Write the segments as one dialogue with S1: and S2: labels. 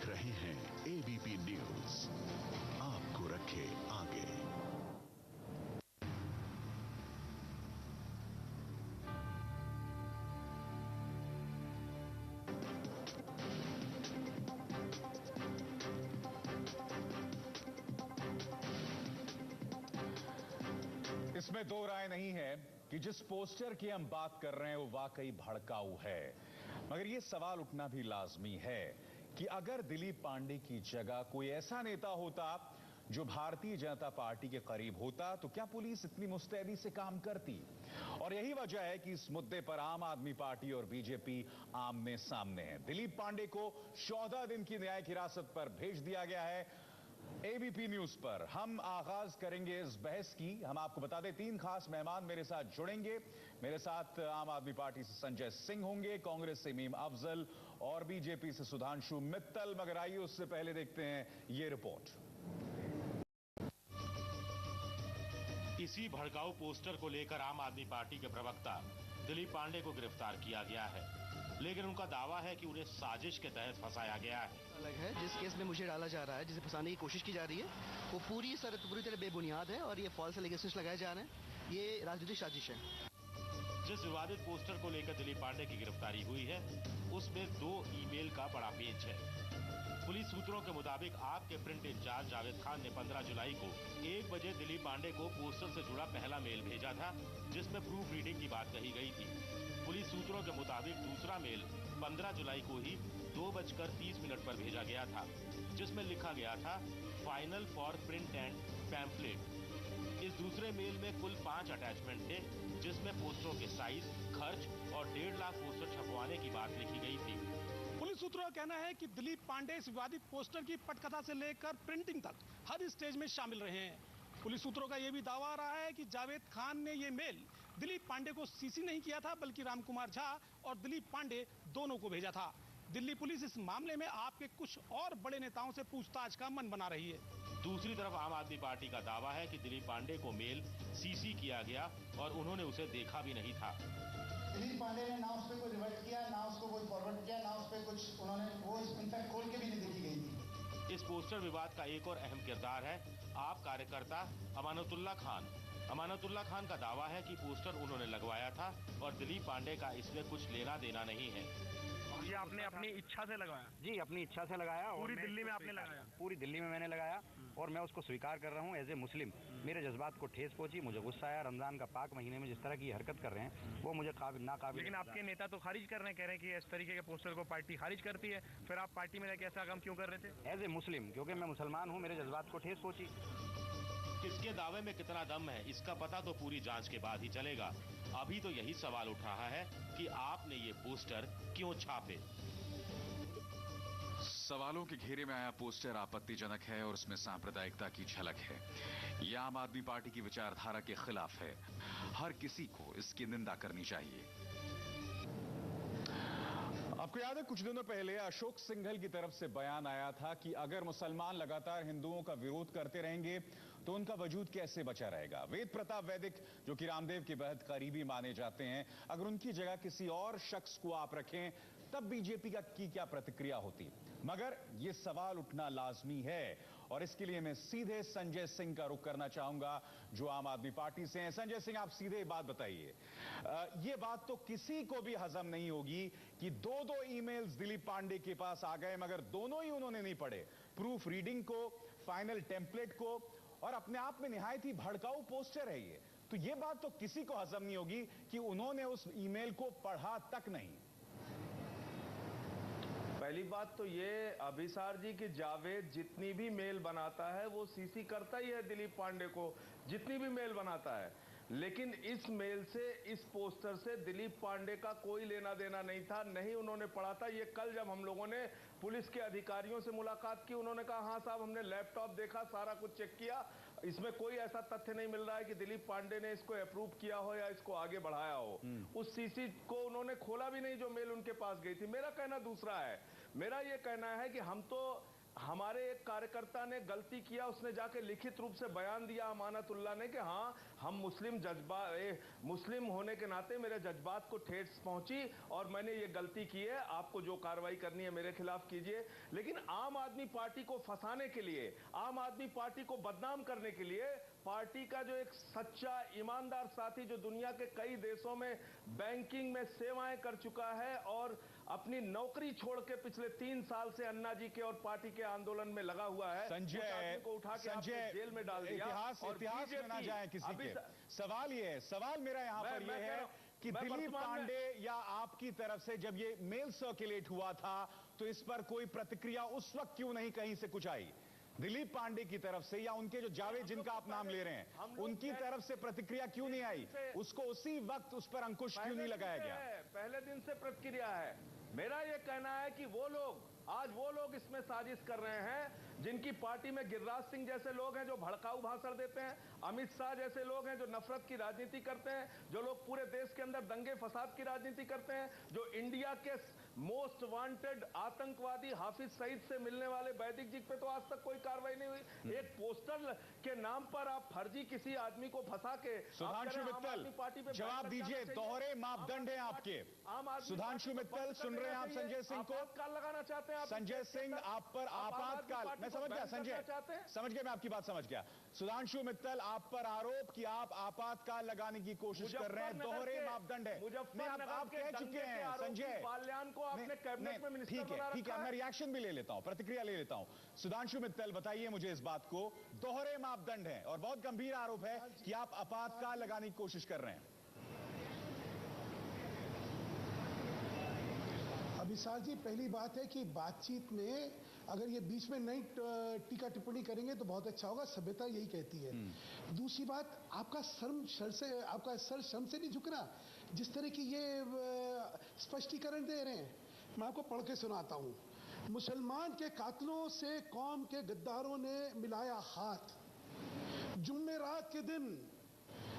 S1: देख रहे हैं एबीपी न्यूज, आपको रखे आगे।
S2: इसमें दो राय नहीं है कि जिस पोस्टर की हम बात कर रहे हैं वो वाकई भड़काऊ है, मगर ये सवाल उठना भी लाजमी है कि अगर दिलीप पांडे की जगह कोई ऐसा नेता होता जो भारतीय जनता पार्टी के करीब होता तो क्या पुलिस इतनी मुस्तैदी से काम करती? और यही वजह है कि इस मुद्दे पर आम आदमी पार्टी और बीजेपी आमने सामने है। दिलीप पांडे को 14 दिन की न्यायिक हिरासत पर भेज दिया गया है। एबीपी न्यूज पर हम आगाज करेंगे इस बहस की। हम आपको बता दें, 3 खास मेहमान मेरे साथ जुड़ेंगे। मेरे साथ आम आदमी पार्टी से संजय सिंह होंगे, कांग्रेस से मीम अफजल और बीजेपी से सुधांशु मित्तल। मगर आइए उससे पहले देखते हैं ये रिपोर्ट।
S3: इसी भड़काऊ पोस्टर को लेकर आम आदमी पार्टी के प्रवक्ता दिलीप पांडे को गिरफ्तार किया गया है, लेकिन उनका दावा है कि उन्हें साजिश के तहत फंसाया गया है।
S4: अलग है, जिस केस में मुझे डाला जा रहा है, जिसे फंसाने की कोशिश की जा रही है, वो पूरी तरह बेबुनियाद है और ये फॉल्स एलिगेशंस लगाए जा रहे हैं। ये राजनीतिक साजिश है।
S3: जिस विवादित पोस्टर को लेकर दिलीप पांडे की गिरफ्तारी हुई है, उसमें 2 ईमेल का बड़ा पेच है। पुलिस सूत्रों के मुताबिक आपके प्रिंट इंचार्ज जावेद खान ने 15 जुलाई को 1 बजे दिलीप पांडे को पोस्टर से जुड़ा पहला मेल भेजा था, जिसमें प्रूफ रीडिंग की बात कही गई थी। पुलिस सूत्रों के मुताबिक दूसरा मेल 15 जुलाई को ही 2:30 पर भेजा गया था, जिसमें लिखा गया था final for print and pamphlet. इस दूसरे मेल में कुल 5 अटैचमेंट थे, जिसमें पोस्टरों के साइज, खर्च और 1.5 लाख पोस्टर छपवाने की बात लिखी गई थी।
S5: पुलिस सूत्रों का कहना है कि दिलीप पांडे इस विवादित पोस्टर की पटकथा से लेकर प्रिंटिंग तक हर स्टेज में शामिल रहे हैं। पुलिस सूत्रों का यह भी दावा रहा है कि जावेद खान ने यह मेल दिलीप पांडे को सीसी नहीं किया था, बल्कि रामकुमार झा और दिलीप पांडे दोनों को भेजा था। दिल्ली पुलिस इस मामले में आपके कुछ और बड़े नेताओं से पूछताछ का मन बना रही है।
S3: दूसरी तरफ आम आदमी पार्टी का दावा है कि दिलीप पांडे को मेल सीसी किया गया और उन्होंने उसे देखा भी नहीं था।
S6: दिलीप पांडे ने ना उस पर कोई रिवर्ट किया, ना उसको कोई फॉरवर्ड किया, ना उस पर कुछ उन्होंने वो इनफैक्ट खोल के भी नहीं देखी गई थी।
S3: इस पोस्टर विवाद का एक और अहम किरदार है आप कार्यकर्ता अमानतुल्लाह खान। अमानतुल्लाह खान का दावा है कि पोस्टर उन्होंने लगवाया था और दिलीप पांडे का इसमें कुछ लेना देना नहीं है।
S7: ये आपने अपनी इच्छा से लगाया?
S8: जी, अपनी इच्छा से लगाया।
S7: पूरी दिल्ली में आपने लगाया?
S8: पूरी दिल्ली में मैंने लगाया और मैं उसको स्वीकार कर रहा हूँ एज ए मुस्लिम। मेरे जज्बात को ठेस पहुंची, मुझे गुस्सा आया। रमजान का पाक महीने में जिस तरह की हरकत कर रहे हैं वो मुझे नाकाबिल।
S7: लेकिन आपके नेता तो खारिज कर रहे हैं, कह रहे हैं कि इस तरीके के पोस्टर को पार्टी खारिज करती है, फिर आप पार्टी में रहकर ऐसा काम क्यों कर रहे थे?
S8: एज ए मुस्लिम, क्योंकि मैं मुसलमान हूँ, मेरे जज्बात को ठेस पहुंची।
S3: किसके दावे में कितना दम है, इसका पता तो पूरी जांच के बाद ही चलेगा। अभी तो यही सवाल उठ रहा है कि आपने ये पोस्टर क्यों छापे।
S9: सवालों के घेरे में आया पोस्टर आपत्तिजनक है और उसमें सांप्रदायिकता की झलक है। यह आम आदमी पार्टी की विचारधारा के खिलाफ है। हर किसी को इसकी निंदा करनी चाहिए।
S2: आपको याद है, कुछ दिनों पहले अशोक सिंघल की तरफ से बयान आया था कि अगर मुसलमान लगातार हिंदुओं का विरोध करते रहेंगे तो उनका वजूद कैसे बचा रहेगा। वेद प्रताप वैदिक, जो कि रामदेव के बेहद करीबी माने जाते हैं, अगर उनकी जगह किसी और शख्स को आप रखें तब बीजेपी की क्या प्रतिक्रिया होती? मगर यह सवाल उठना लाजमी है और इसके लिए मैं सीधे संजय सिंह का रुख करना चाहूंगा, जो आम आदमी पार्टी से हैं। संजय सिंह, आप सीधे बात बताइए। यह बात तो किसी को भी हजम नहीं होगी कि 2 ईमेल्स दिलीप पांडे के पास आ गए, मगर दोनों ही उन्होंने नहीं पढ़े, प्रूफ रीडिंग को, फाइनल टेम्पलेट को, और अपने आप में निहायत ही भड़काऊ पोस्टर है ये। तो यह बात तो किसी को हजम नहीं होगी कि उन्होंने उस ईमेल को पढ़ा तक नहीं।
S10: पहली बात तो ये अभिसार जी कि जावेद जितनी भी मेल बनाता है वो सीसी करता ही है दिलीप पांडे को, जितनी भी मेल बनाता है। लेकिन इस मेल से, इस पोस्टर से दिलीप पांडे का कोई लेना देना नहीं था, नहीं उन्होंने पढ़ा था। ये कल जब हम लोगों ने पुलिस के अधिकारियों से मुलाकात की, उन्होंने कहा हाँ साहब, हमने लैपटॉप देखा, सारा कुछ चेक किया, इसमें कोई ऐसा तथ्य नहीं मिल रहा है कि दिलीप पांडे ने इसको अप्रूव किया हो या इसको आगे बढ़ाया हो। उस सीसी को उन्होंने खोला भी नहीं जो मेल उनके पास गई थी। मेरा कहना दूसरा है। मेरा ये कहना है कि हम तो हमारे एक कार्यकर्ता ने गलती किया, उसने जाके लिखित रूप से बयान दिया अमानतुल्लाह ने कि हाँ, हम मुस्लिम होने के नाते मेरे जज्बात को ठेस पहुंची और मैंने ये गलती की है, आपको जो कार्रवाई करनी है मेरे खिलाफ कीजिए। लेकिन आम आदमी पार्टी को फंसाने के लिए, आम आदमी पार्टी को बदनाम करने के लिए, पार्टी का जो एक सच्चा ईमानदार साथी जो दुनिया के कई देशों में बैंकिंग में सेवाएं कर चुका है और अपनी नौकरी छोड़ के पिछले 3 साल से अन्ना जी के और पार्टी के आंदोलन में लगा हुआ है,
S2: संजय
S10: को उठा के आपने जेल में डाल दिया।
S2: इतिहास में ना जाए किसी के। सवाल ये है, सवाल मेरा यहाँ पर ये है कि दिलीप पांडे या आपकी तरफ से जब ये मेल सर्कुलेट हुआ था तो इस पर कोई प्रतिक्रिया उस वक्त क्यों नहीं कहीं से कुछ आई? दिलीप पांडे की तरफ से या उनके जो जावेद जिनका आप नाम ले रहे हैं उनकी तरफ से प्रतिक्रिया क्यों नहीं आई? उसको उसी वक्त उस पर अंकुश क्यों नहीं लगाया गया?
S10: पहले दिन से प्रतिक्रिया है। मेरा यह कहना है कि आज वो लोग इसमें साजिश कर रहे हैं जिनकी पार्टी में गिरिराज सिंह जैसे लोग हैं जो भड़काऊ भाषण देते हैं, अमित शाह जैसे लोग हैं जो नफरत की राजनीति करते हैं, जो लोग पूरे देश के अंदर दंगे फसाद की राजनीति करते हैं, जो इंडिया के मोस्ट वांटेड आतंकवादी हाफिज सईद से मिलने वाले वैदिक जी पे तो आज तक कोई कार्रवाई नहीं हुई। एक पोस्टर के नाम पर आप फर्जी किसी आदमी को फंसा के
S2: सुधांशु मित्तल जवाब दीजिए, दोहरे मापदंड हैं आपके। सुधांशु मित्तल सुन रहे हैं आप संजय सिंह को?
S10: लगाना चाहते हैं
S2: संजय सिंह आप पर आपातकाल, मैं समझ गया संजय, समझ गया, मैं आपकी बात समझ गया। सुधांशु मित्तल आप पर आरोप कि आप आपातकाल लगाने की कोशिश कर रहे हैं, दोहरे मापदंड है। आप कह चुके हैं संजय,
S10: आपने कैबिनेट में मिनिस्टर बना
S2: ठीक है, मैं रिएक्शन भी ले लेता हूं, प्रतिक्रिया ले लेता हूं। सुधांशु मित्तल बताइए मुझे इस बात को, दोहरे मापदंड है और बहुत गंभीर आरोप है कि आप आपातकाल लगाने की कोशिश कर रहे हैं।
S11: अभिसार जी, पहली बात है कि बातचीत में अगर ये बीच में नहीं टीका टिप्पणी करेंगे तो बहुत अच्छा होगा, सभ्यता यही कहती है। दूसरी बात, आपका सर शर्म से नहीं झुक रहा जिस तरह की ये स्पष्टीकरण दे रहे हैं। मैं आपको पढ़ के सुनाता हूँ। मुसलमान के कातलों से कौम के गद्दारों ने मिलाया हाथ, जुम्मेरात के दिन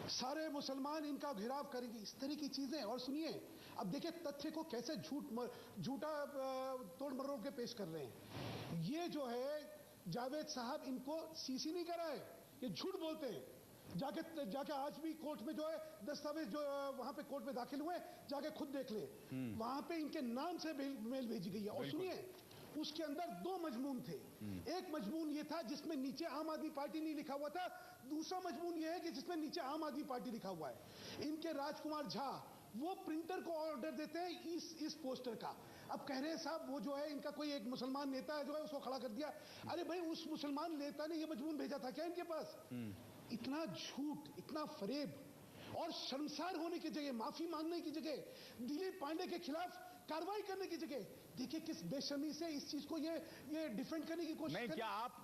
S11: सारे मुसलमान इनका घिराव करेंगे, इस तरह की चीजें। और सुनिए, अब देखिए तथ्य को कैसे झूठा तोड़ मरोड़ के पेश कर रहे हैं। ये जो है जावेद साहब, इनको सीसी नहीं कराए, ये झूठ बोलते हैं। जाके आज भी कोर्ट में जो है दस्तावेज जो वहां पे कोर्ट में दाखिल हुए, जाके खुद देख ले, वहां पे इनके नाम से मेल भेजी गई है। और सुनिए, उसके अंदर 2 मजमून थे। एक मजमून ये था जिसमें नीचे आम आदमी पार्टी नहीं लिखा हुआ था, दूसरा मजमून ये है कि जिसमें नीचे आम आदमी पार्टी लिखा हुआ है। इनके राजकुमार झा वो प्रिंटर को ऑर्डर देते हैं इस पोस्टर का। अब कह रहे हैं साहब वो जो है इनका कोई एक मुसलमान नेता है जो है उसको खड़ा कर दिया। अरे भाई, उस मुसलमान नेता ने ये मजमून भेजा था क्या इनके पास? इतना झूठ, इतना फरेब, और शर्मसार होने की जगह, माफी मांगने की जगह, दिलीप पांडे के खिलाफ कार्रवाई करने की जगह, देखिए किस बेशर्मी से इस चीज को ये डिफेंड करने की कोशिश
S2: नहीं।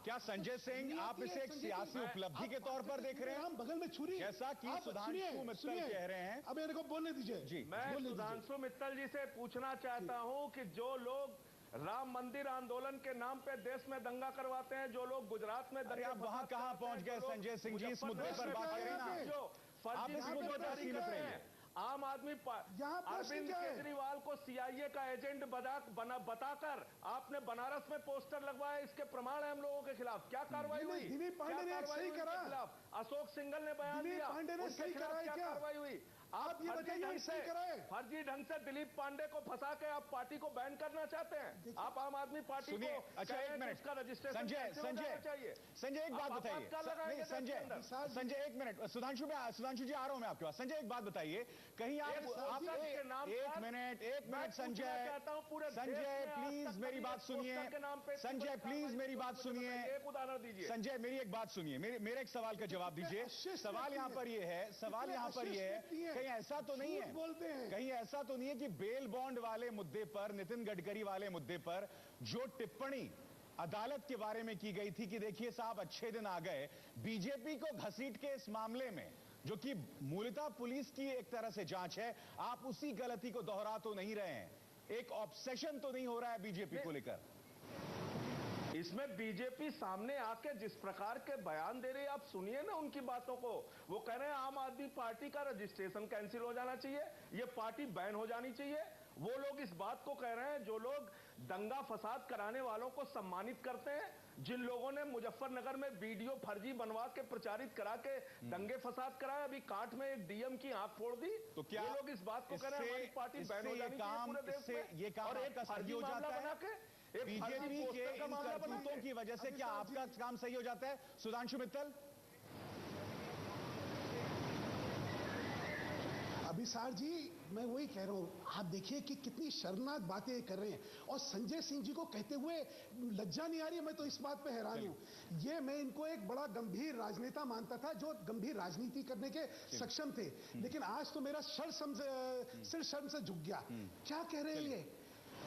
S2: क्या संजय सिंह आप इसे एक सियासी उपलब्धि के तौर पर देख रहे हैं?
S11: हम बगल में छुरी,
S2: जैसा कि सुधांशु मित्तल कह रहे हैं।
S11: अब मेरे को बोलने दीजिए जी।
S10: मैं सुधांशु मित्तल जी से पूछना चाहता हूं कि जो लोग राम मंदिर आंदोलन के नाम पे देश में दंगा करवाते हैं, जो लोग गुजरात में दंगा,
S2: आप वहां कहां पहुंच गए संजय सिंह जी? इस मुद्दे पर बात करें ना,
S10: जो
S2: आप इस मुद्दे पर सीमित रहिए।
S10: आम आदमी अरविंद केजरीवाल को सीआईए का एजेंट बताकर आपने बनारस में पोस्टर लगवाया, इसके प्रमाण है हम लोगों के खिलाफ। क्या कार्रवाई हुई?
S11: दिलीप पांडे ने सही करा।
S10: अशोक सिंघल ने बयान दिया,
S11: पांडे ने सही कराया, क्या
S10: कार्रवाई हुई?
S11: आप ये बताइए, सही कराए?
S10: फर्जी ढंग से दिलीप पांडे को फंसा के आप पार्टी को बैन करना चाहते हैं? आप आम आदमी पार्टी को,
S2: अच्छा एक मिनट,
S10: उसका रजिस्ट्रेशन
S2: संजय एक बात बताइए। संजय एक मिनट, सुधांशु जी आ रहा हूं मैं आपके पास। संजय एक बात बताइए, कहीं आप एक मिनट संजय प्लीज मेरी बात सुनिए। संजय प्लीज मेरी बात सुनिए।
S10: एक उदाहरण दीजिए।
S2: संजय मेरी एक बात सुनिए, मेरे एक सवाल का जवाब दीजिए। सवाल यहाँ पर ये है, कहीं ऐसा तो नहीं है,
S11: बोलते हैं
S2: कहीं ऐसा तो नहीं है कि बेल बॉन्ड वाले मुद्दे पर, नितिन गडकरी वाले मुद्दे पर जो टिप्पणी अदालत के बारे में की गई थी कि देखिए साहब अच्छे दिन आ गए, बीजेपी को घसीट के इस मामले में जो कि मूलतः पुलिस की एक तरह से जांच है, आप उसी गलती को दोहरा तो नहीं रहे हैं? एक ऑब्सेशन तो नहीं हो रहा है बीजेपी को लेकर?
S10: इसमें बीजेपी सामने आके जिस प्रकार के बयान दे रही है, आप सुनिए ना उनकी बातों को। वो कह रहे हैं आम आदमी पार्टी का रजिस्ट्रेशन कैंसिल हो जाना चाहिए, ये पार्टी बैन हो जानी चाहिए, वो लोग इस बात को कह रहे हैं जो लोग दंगा फसाद कराने वालों को सम्मानित करते हैं, जिन लोगों ने मुजफ्फरनगर में वीडियो फर्जी बनवा के प्रचारित करा के दंगे फसाद कराए, अभी कांठ में एक डीएम की आंख फोड़ दी,
S2: तो क्या
S10: वो लोग इस बात को कह रहे हैं हमारी पार्टी बैन हो जानी चाहिए पूरे देश में।
S2: ये काम
S10: और एक
S2: आपका सही
S10: फर्जी
S2: हो
S10: मामला
S2: जाता
S10: बना
S2: है
S10: के
S2: बीजेपी के इन करतूतों की वजह से क्या आपका काम सही हो जाता है? सुधांशु मित्तल।
S11: अभिसार जी, मैं वही कह रहा हूं, आप देखिए कि कितनी शर्मनाक बातें कर रहे हैं और संजय सिंह जी को कहते हुए लज्जा नहीं आ रही है। मैं तो इस बात पे हैरान हूं। ये मैं इनको एक बड़ा गंभीर राजनेता मानता था जो गंभीर राजनीति करने के सक्षम थे, लेकिन आज तो मेरा सिर शर्म से झुक गया। क्या कह रहे हैं ये?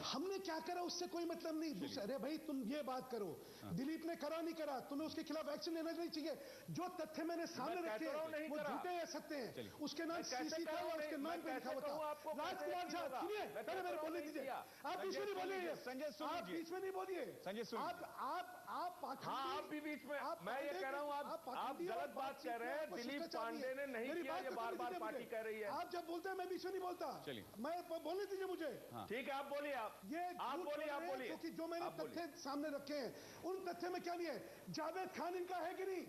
S11: हमने क्या करा उससे कोई मतलब नहीं। अरे भाई तुम ये बात करो, दिलीप ने करा नहीं करा, तुम्हें उसके खिलाफ एक्शन लेना नहीं चाहिए। जो तथ्य मैंने सामने रखे हैं वो झूठे या सत्य हैं। उसके नाम सीसी था और उसके नाम पे लिखा हुआ था राजकुमार झा। सुनिए, पहले मेरे बोलने दीजिए। आप बीच में नहीं बोलिए, आप बीच में नहीं बोलिए।
S2: संजय
S10: आप भी बीच में। मैं ये कह रहा हूँ आप गलत बात कह रहे हैं। दिलीप पांडे ने नहीं किया, ये बार बार पार्टी कह रही है।
S11: आप जब बोलते हैं मैं बीच में नहीं बोलता। मैं बोलने दीजिए मुझे।
S10: ठीक है, आप बोलिए। आप बोलिए।
S11: क्योंकि जो मैंने तथ्य सामने रखे हैं उन तथ्य में क्या नहीं है। जावेद खान इनका है कि नहीं?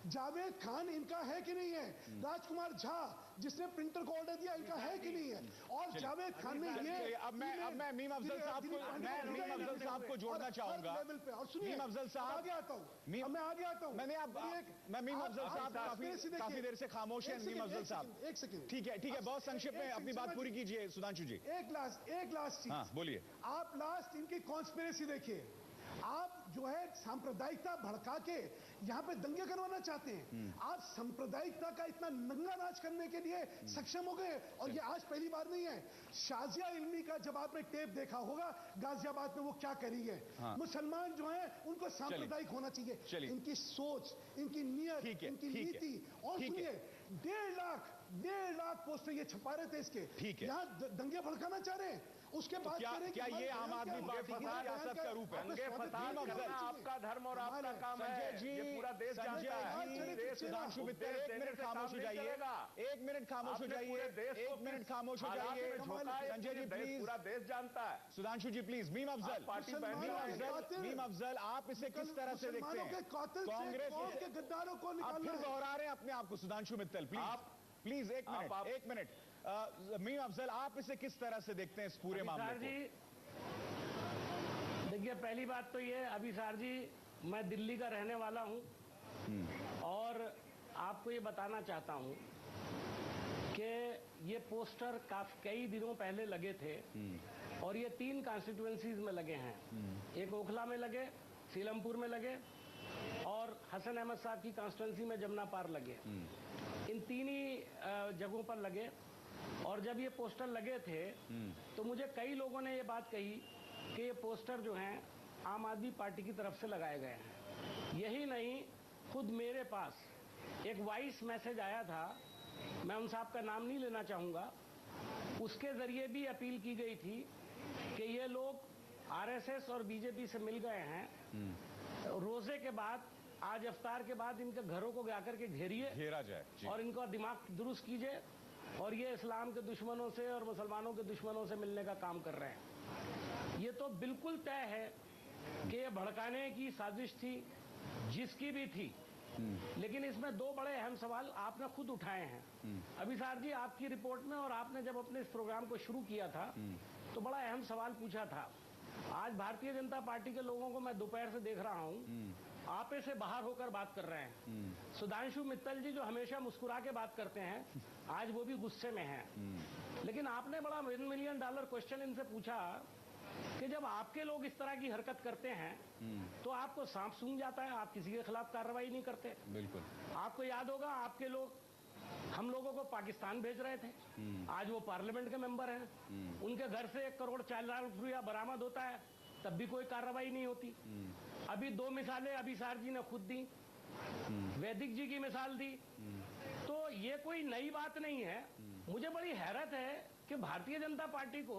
S11: जावेद खान इनका है कि नहीं है? राजकुमार झा जिसने प्रिंटर को ऑर्डर दिया, इनका है कि नहीं है? और जावेद खान ने ये
S2: अब मैं मीम अफजल साहब को जोड़ना चाहूंगा।
S11: और सुनिए,
S2: मीम अफजल साहब
S11: आगे आता हूँ, मैं आगे आता हूँ।
S2: मैं मीम अफजल साहब काफी देर से खामोश हैं। मीम अफजल साहब
S11: एक सेकंड,
S2: ठीक है, बहुत संक्षिप्त में अपनी बात पूरी कीजिए सुधांशु जी।
S11: एक लास्ट चीज।
S2: हाँ बोलिए।
S11: आप लास्ट इनकी कॉन्स्पिरेसी देखिए। आप जो है सांप्रदायिकता भड़का के यहाँ पे दंगे करवाना चाहते हैं। आप सांप्रदायिकता का इतना नंगा नाच करने के लिए सक्षम हो गए, और ये आज पहली बार नहीं है। शाजिया इल्मी का जब आपने टेप देखा होगा गाजियाबाद में, वो क्या करी है। मुसलमान जो है उनको सांप्रदायिक होना चाहिए। इनकी सोच, इनकी नियत, इनकी नीति। और सुनिए, 1.5 लाख पोस्टर ये छपा रहे थे इसके, यहाँ दंगे भड़काना चाह रहे हैं। उसके बाद
S2: क्या ये आम आदमी पार्टी की सियासत का रूप है?
S10: दंगे फसाद करना आपका धर्म और आपका काम है। ये पूरा देश जानता है।
S2: सुधांशु मित्तल, एक मिनट खामोश हो जाइए। एक मिनट खामोश हो जाइए। संजय जी प्लीज,
S10: पूरा देश जानता है।
S2: सुधांशु जी प्लीज। मीम अफजल, आप इसे किस तरह से देखते हैं? कांग्रेस
S11: के गद्दारों को
S2: आप फिर दोहरा रहे हैं अपने आप को। सुधांशु मित्तल प्लीज एक मिनट। मीम अफजल, आप इसे किस तरह से देखते हैं इस पूरे मामले को?
S12: जी देखिए, पहली बात तो ये अभिसार जी, मैं दिल्ली का रहने वाला हूं और आपको ये बताना चाहता हूं कि ये पोस्टर कई दिनों पहले लगे थे और ये 3 कॉन्स्टिट्यूएंसीज में लगे हैं। एक ओखला में लगे, सीलमपुर में लगे और हसन अहमद साहब की कॉन्स्टिट्यूएंसी में जमुना पार लगे। इन 3 ही जगहों पर लगे। और जब ये पोस्टर लगे थे तो मुझे कई लोगों ने ये बात कही कि ये पोस्टर जो हैं आम आदमी पार्टी की तरफ से लगाए गए हैं। यही नहीं, खुद मेरे पास एक वॉइस मैसेज आया था, मैं उन साहब का नाम नहीं लेना चाहूँगा, उसके ज़रिए भी अपील की गई थी कि ये लोग आरएसएस और बीजेपी से मिल गए हैं। रोज़े के बाद, आज इफ्तार के बाद इनके घरों को जाकर के घेरा जाए और इनका दिमाग दुरुस्त कीजिए, और ये इस्लाम के दुश्मनों से और मुसलमानों के दुश्मनों से मिलने का काम कर रहे हैं। ये तो बिल्कुल तय है कि ये भड़काने की साजिश थी, जिसकी भी थी। लेकिन इसमें 2 बड़े अहम सवाल आपने खुद उठाए हैं अभिसार जी। आपकी रिपोर्ट में और आपने जब अपने इस प्रोग्राम को शुरू किया था तो बड़ा अहम सवाल पूछा था। आज भारतीय जनता पार्टी के लोगों को मैं दोपहर से देख रहा हूं, आपे से बाहर होकर बात कर रहे हैं। सुधांशु मित्तल जी जो हमेशा मुस्कुरा के बात करते हैं, आज वो भी गुस्से में हैं। लेकिन आपने बड़ा $1 मिलियन क्वेश्चन इनसे पूछा कि जब आपके लोग इस तरह की हरकत करते हैं तो आपको सांप सूंघ जाता है, आप किसी के खिलाफ कार्रवाई नहीं करते।
S2: बिल्कुल।
S12: आपको याद होगा, आपके लोग हम लोगों को पाकिस्तान भेज रहे थे, आज वो पार्लियामेंट के मेंबर हैं। उनके घर से 1 करोड़ 40 लाख रुपया बरामद होता है, तब भी कोई कार्रवाई नहीं होती। अभी 2 मिसालें अभिसार जी ने खुद दी, वैदिक जी की मिसाल दी। तो ये कोई नई बात नहीं है। मुझे बड़ी हैरत है कि भारतीय जनता पार्टी को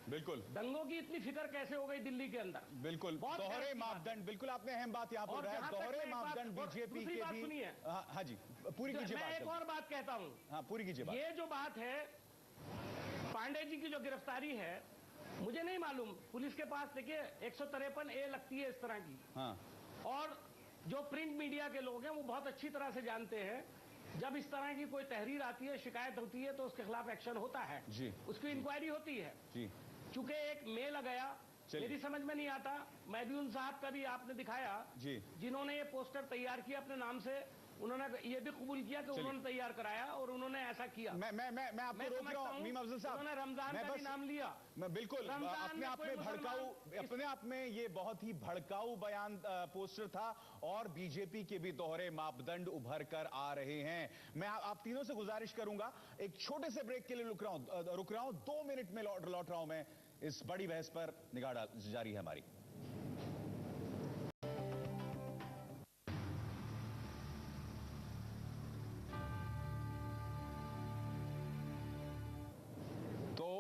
S2: बिल्कुल
S12: दंगों की इतनी फिक्र कैसे हो गई दिल्ली के अंदर।
S2: बिल्कुल दोहरे मापदंड, बिल्कुल आपने अहम बात यहाँ पर रहा है। दोहरे मापदंड बीजेपी के भी।
S12: सुनिए,
S2: हाँ जी पूरी कीजिए।
S12: मैं एक और बात कहता हूँ।
S2: हाँ पूरी कीजिए।
S12: ये जो बात है पांडे जी की जो गिरफ्तारी है, मुझे नहीं मालूम, पुलिस के पास देखिए 153A लगती है इस तरह की।
S2: हाँ।
S12: और जो प्रिंट मीडिया के लोग हैं वो बहुत अच्छी तरह से जानते हैं, जब इस तरह की कोई तहरीर आती है, शिकायत होती है, तो उसके खिलाफ एक्शन होता है
S2: जी,
S12: उसकी इंक्वायरी होती है
S2: जी।
S12: चूंकि एक मेल गया, मेरी समझ में नहीं आता, महबूब साहब का भी आपने दिखाया
S2: जी,
S12: जिन्होंने ये पोस्टर तैयार किया अपने नाम से, उन्होंने ये भी कबूल किया कि उन्होंने तैयार कराया और उन्होंने ऐसा किया।
S2: मैं आपको रोक रहा हूं मीम अफजल साहब,
S12: उन्होंने रमजान का भी नाम लिया।
S2: मैं बिल्कुल अपने आप में भड़काऊ, अपने आप में ये बहुत ही भड़काऊ बयान पोस्टर था और बीजेपी के भी दोहरे मापदंड उभर कर आ रहे हैं। मैं आप तीनों से गुजारिश करूंगा, एक छोटे से ब्रेक के लिए रुक रहा हूं 2 मिनट में लौट रहा हूं मैं। इस बड़ी बहस पर निगाह जारी है हमारी।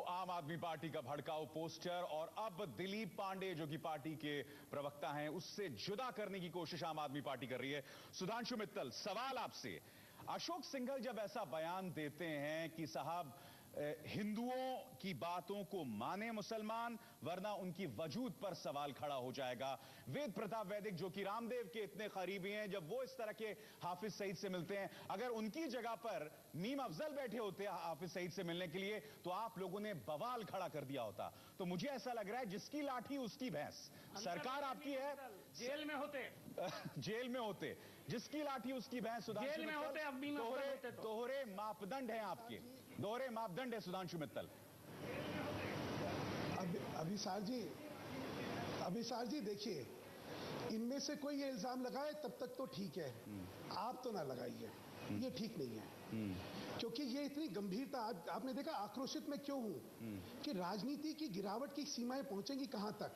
S2: आम आदमी पार्टी का भड़काऊ पोस्टर और अब दिलीप पांडे जो कि पार्टी के प्रवक्ता हैं उससे जुदा करने की कोशिश आम आदमी पार्टी कर रही है। सुधांशु मित्तल, सवाल आपसे, अशोक सिंघल जब ऐसा बयान देते हैं कि साहब हिंदुओं की बातों को माने मुसलमान वरना उनकी वजूद पर सवाल खड़ा हो जाएगा, वेद प्रताप वैदिक जो कि रामदेव के इतने करीबी हैं, जब वो इस तरह के हाफिज सईद से मिलते हैं, अगर उनकी जगह पर मीम अफजल बैठे होते हाफिज सईद से मिलने के लिए तो आप लोगों ने बवाल खड़ा कर दिया होता। तो मुझे ऐसा लग रहा है जिसकी लाठी उसकी भैंस, सरकार आपकी है,
S12: जेल में होते
S2: जिसकी लाठी उसकी भैंस।
S12: जेल में होते
S2: दोहरे मापदंड हैं आपके, दोहरे मापदंड है सुधांशु मित्तल।
S11: अभिसार जी देखिए, इनमें से कोई ये इल्जाम लगाए तब तक तो ठीक है, आप तो ना लगाइए, ये ठीक नहीं है। क्योंकि ये इतनी गंभीरता, आपने देखा आक्रोशित मैं क्यों हूं कि राजनीति की गिरावट की सीमाएं पहुंचेंगी कहां तक।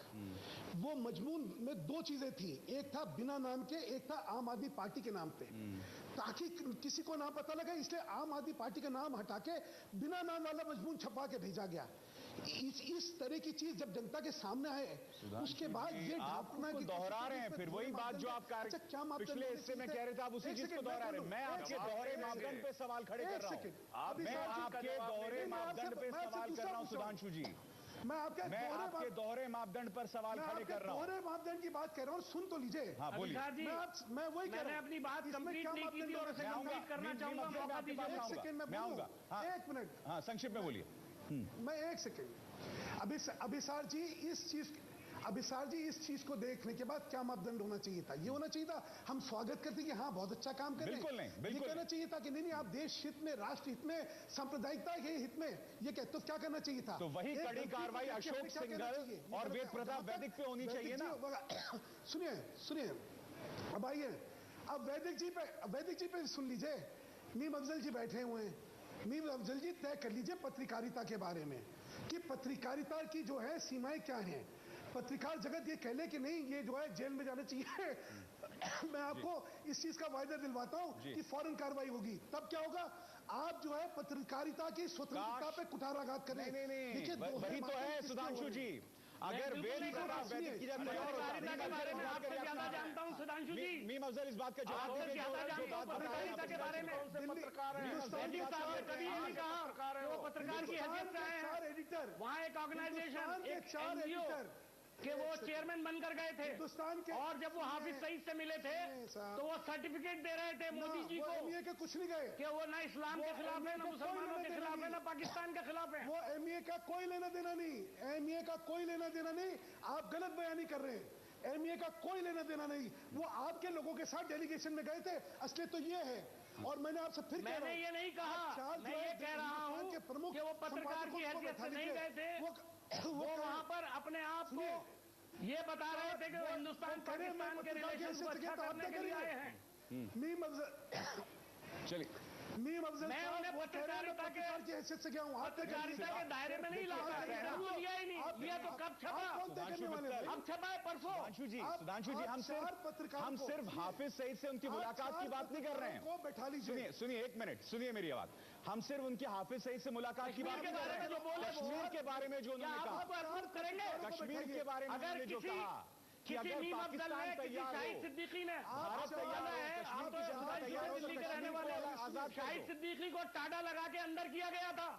S11: वो मजमून में 2 चीजें थी, एक था बिना नाम के, एक था आम आदमी पार्टी के नाम पे, ताकि किसी को ना पता लगे, इसलिए आम आदमी पार्टी का नाम हटा के बिना नाम वाला मजमून छपा के भेजा गया। इस तरह की चीज जब जनता के सामने आए उसके बाद ये ढांपना की
S2: दोहरा रहे हैं, फिर वही बात जो आप पिछले हिस्से में कह रहे थे, आप उसी चीज को दोहरा रहे हैं। मैं आपके दोहरे मापदंड पे सवाल खड़े कर रहा हूं, मैं आपके दोहरे मापदंड पे सवाल कर रहा हूं सुधांशु जी, मैं आपके दोहरे मापदंड पर सवाल खड़े कर रहा हूं।
S11: दोहरे मापदंड की बात कर रहा हूं, सुन तो लीजिए।
S2: हाँ बोलिए।
S11: मैं वही कह रहा हूं,
S12: अपनी बात कंप्लीट नहीं की थी और उसे कंप्लीट करना चाहूंगा, मौका दीजिए।
S11: 1 सेकंड में बोलूंगा, 1 मिनट।
S2: हाँ संक्षिप्त में बोलिए।
S11: मैं 1 सेकंड। अभिसार जी इस चीज को देखने के बाद क्या मापदंड होना चाहिए था? ये होना चाहिए था हम स्वागत करते कि हाँ बहुत अच्छा काम कर रहे हैं।
S2: बिल्कुल नहीं,
S11: ये कहना चाहिए था कि नहीं आप देश हित में, राष्ट्र हित में, सांप्रदायिकता के हित में ये कहते, तो क्या करना चाहिए था?
S2: तो वही कड़ी कार्रवाई अशोक सिंघल और वेद प्रताप वैदिक पे होनी चाहिए ना।
S11: सुनिए अब आइए, अब वैदिक जी पे सुन लीजिए। मीम अफजल जी बैठे हुए हैं, मीम अफजल जी तय कर लीजिए पत्रकारिता के बारे में कि पत्रकारिता की जो है सीमाएं क्या हैं। पत्रकार जगत ये कह ले कि नहीं ये जो है जेल में जाना चाहिए मैं आपको इस चीज का वायदा दिलवाता हूं कि फौरन कार्रवाई होगी। तब क्या होगा, आप जो है पत्रकारिता की स्वतंत्रता पे कुठाराघात करें।
S2: देखिए वही तो है सुधांशु जी, अगर वेद प्रताप वैदिक की
S12: पत्रकारिता के बारे में आपसे ज्यादा जानता हूं सुधांशु जी,
S2: मीम अफजल इस बात का जवाब
S12: आपसे ज्यादा जानता हूं पत्रकारिता के बारे में। वैदिक साहब ने कभी ये नहीं कहा वो पत्रकार की हैसियत से आए हैं।
S11: एडिटर
S12: वहाँ एक ऑर्गेनाइजेशन, एक NGO कि वो चेयरमैन बनकर गए थे और जब वो हाफिज सईद से मिले थे तो वो सर्टिफिकेट दे रहे थे मोदी जी को
S11: MA के कुछ नहीं गए
S12: कि वो ना इस्लाम के खिलाफ है, ना मुसलमानों के खिलाफ है, ना पाकिस्तान के खिलाफ है।
S11: वो MA का कोई लेना देना नहीं, MA का कोई लेना देना नहीं, आप गलत बयानी कर रहे हैं। MA का कोई लेना देना नहीं, वो आपके लोगों के साथ डेलीगेशन में गए थे। असली तो ये है, और मैंने आपसे फिर
S12: मैंने ये नहीं कहा, मैं ये कह रहा हूँ कि वो पत्रकार की हैसियत से नहीं गए थे, वो वहाँ पर अपने आप को ये बता रहे थे कि वो हिंदुस्तान पाकिस्तान के रिलेशन को अच्छा करने के लिए आए हैं।
S2: चलिए
S11: मीम अफजल
S12: मैं उन्हें पत्रकारिता के
S11: हैसियत से गया हूँ,
S12: पत्रकारिता के दायरे में नहीं लाता, लिया ही नहीं, लिया तो कब छपा, अब छपा है परसों।
S2: सुधांशु जी हम सिर्फ हाफिज सईद से उनकी मुलाकात की बात नहीं कर रहे हैं। सुनिए 1 मिनट, सुनिए मेरी आवाज। हम सिर्फ उनके हाफिज सईद से मुलाकात की बात नहीं कर रहे हैं, कश्मीर के बारे में जो उन्होंने कहा, कश्मीर के बारे में उन्होंने जो कहा कि अगर पाकिस्तान तैयार हो,
S12: सिद्दीकी ने
S2: भारत तैयार है,
S12: आप तो दिल्ली के रहने वाले शाहिद सिद्दीकी को टाडा लगा के अंदर किया गया था।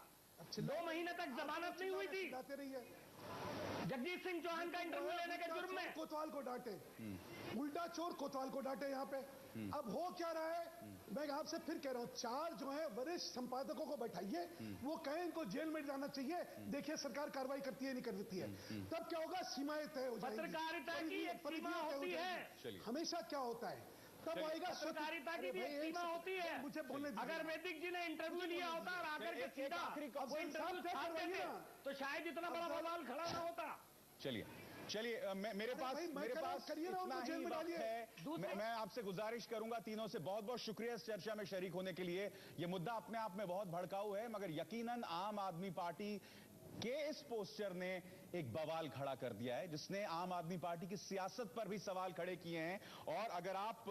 S12: 2 महीने तक जमानत नहीं हुई थी। जगजीत सिंह चौहान का इंटरव्यू लेने के जुर्म में
S11: कोतवाल को डांटे, उल्टा चोर कोतवाल को डांटे यहाँ पे। अब हो क्या रहा है, मैं आपसे फिर कह रहा हूँ, 4 जो है वरिष्ठ संपादकों को बैठाइए, वो कहें इनको जेल में जाना चाहिए, देखिए सरकार कार्रवाई करती है नहीं करती है, तब क्या होगा, सीमाएं तय हो जाएंगी।
S12: पत्रकारिता की एक सीमा होती है।
S11: हमेशा क्या होता है, तब आएगा
S12: पत्रकारिता की भी एक सीमा होती है।
S11: मुझे बोलने दीजिए।
S12: अगर वैदिक जी ने इंटरव्यू लिया होता और आकर के सीधा वो इंटरव्यू छापते थे तो शायद इतना बड़ा बवाल खड़ा ना होता।
S2: चलिए मेरे पास इतना ही वक्त है। मैं आपसे गुजारिश करूंगा तीनों से, बहुत बहुत शुक्रिया इस चर्चा में शरीक होने के लिए। यह मुद्दा अपने आप में बहुत भड़काऊ है, मगर यकीनन आम आदमी पार्टी के इस पोस्टर ने एक बवाल खड़ा कर दिया है, जिसने आम आदमी पार्टी की सियासत पर भी सवाल खड़े किए हैं। और अगर आप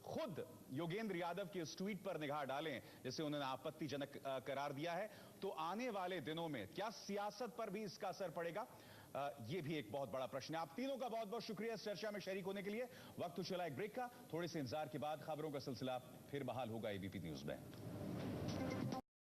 S2: खुद योगेंद्र यादव के इस ट्वीट पर निगाह डालें, जिसे उन्होंने आपत्तिजनक करार दिया है, तो आने वाले दिनों में क्या सियासत पर भी इसका असर पड़ेगा, यह भी एक बहुत बड़ा प्रश्न है। आप तीनों का बहुत बहुत शुक्रिया इस चर्चा में शरीक होने के लिए। वक्त चला एक ब्रेक का, थोड़े से इंतजार के बाद खबरों का सिलसिला फिर बहाल होगा एबीपी न्यूज में।